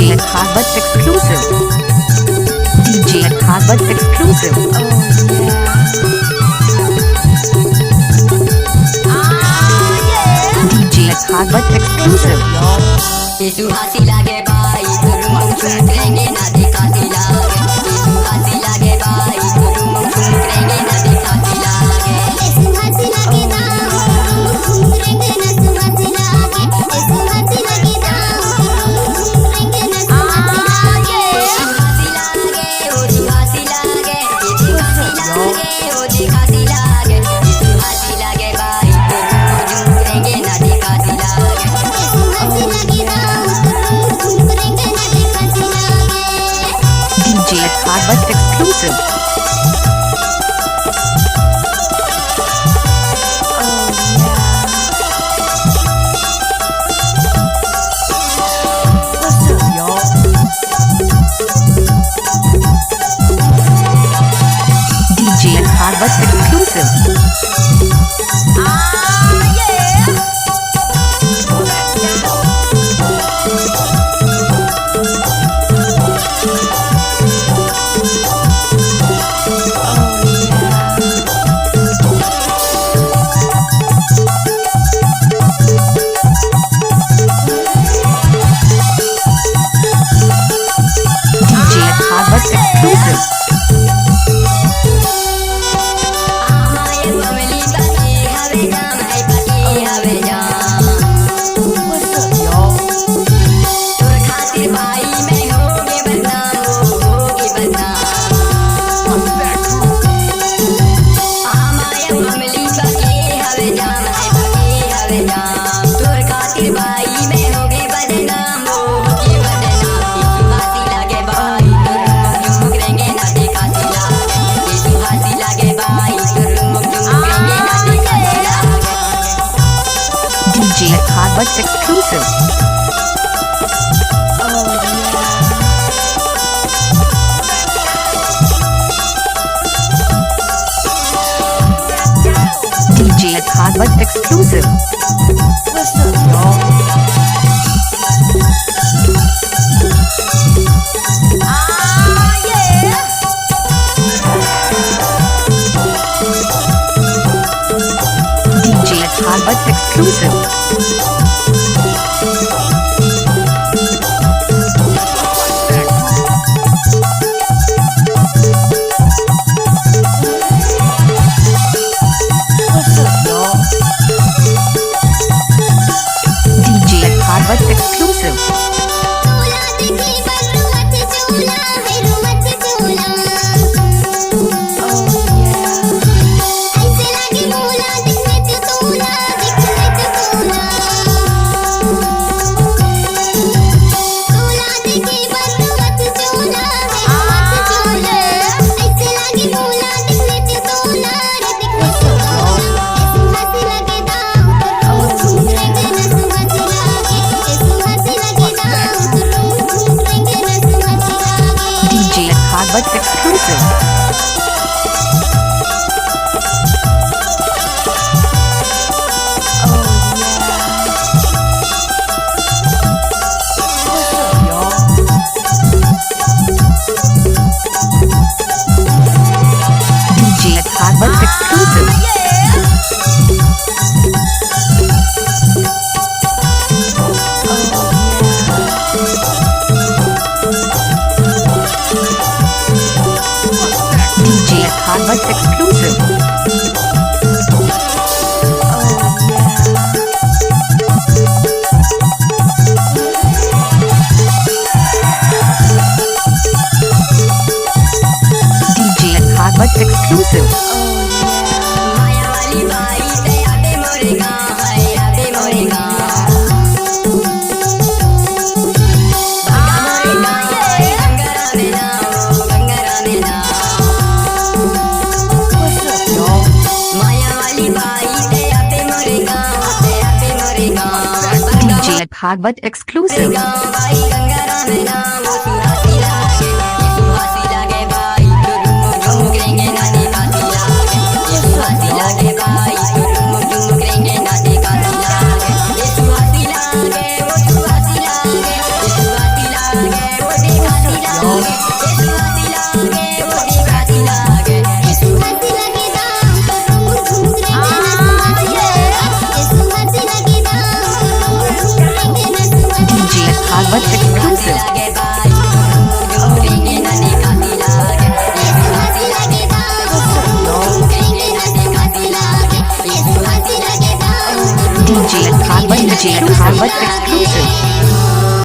DJ Harbat exclusive. DJ Harbat exclusive. DJ Harbat exclusive. यीशु हंसी लागे भाई तुम करेंगे ना दिखाती लागे यीशु हंसी लागे भाई तुम करेंगे ना दिखाती लागे यीशु हंसी लागे दाऊ करेंगे ना सुहासी लागे यीशु हंसी लागे दाऊ करेंगे ना सुहासी लागे यीशु हंसी लागे ओ सुहासी लागे यीशु हंसी लागे ओ दिखाती लागे यीशु हंसी लागे भाई तुम करेंगे ना दिखाती लागे यीशु हंसी लागे दाऊ करेंगे ना दिखाती लागे DJ Harbat exclusive. DJ Harbat exclusive. DJ Harbat exclusive. हमारे फैमिली बाकी हवे जाम है बाकी हवे जाम तोर खातिर भाई मैं होगे बदनाम होगी बदनाम हमारे फैमिली बाकी हवे जाम है बाकी हवे जाम तोर खातिर भाई मैं होगे बदनाम होगी बदनाम यीशु हंसी लागे भाई तुम करेंगे ना दिखाती लागे यीशु हंसी लागे भाई तुम करेंगे ना दिखाती लागे DJ Harbat exclusive. DJ Harbat exclusive. DJ Harbat exclusive. DJ Harbat exclusive. चूला देखी बरुवत चूला है रुवत चूला ऐसे लागे मूला दिखने से तूला चूला देखी बरुवत चूला है रुवत चूला ऐसे लागे मूला दिखने से तूला यीशु हंसी लागे दाऊ करेंगे ना सुहासी लागे यीशु हंसी लागे दाऊ करेंगे ना सुहासी लागे DJ Harbat exclusive. DJ Harbat exclusive. DJ Harbat exclusive. DJ Harbat exclusive. माया वाली बाई ते आते मोरे गाँव है आते मोरे गाँव मोरे गाँव है गंगरा में नाव गंगरा में नाव माया वाली बाई ते आते मोरे गाँव DJ Harbat exclusive. गाँव भाई गंगरा में नाव सुहासी लागे यीशु हंसी लागे भाई तुम करेंगे ना दिखाती लागे यीशु हंसी लागे भाई तुम करेंगे ना दिखाती लागे यीशु हंसी लागे वो सुहासी लागे यीशु हंसी लागे DJ Bhagwat exclusive. DJ Bhagwat exclusive.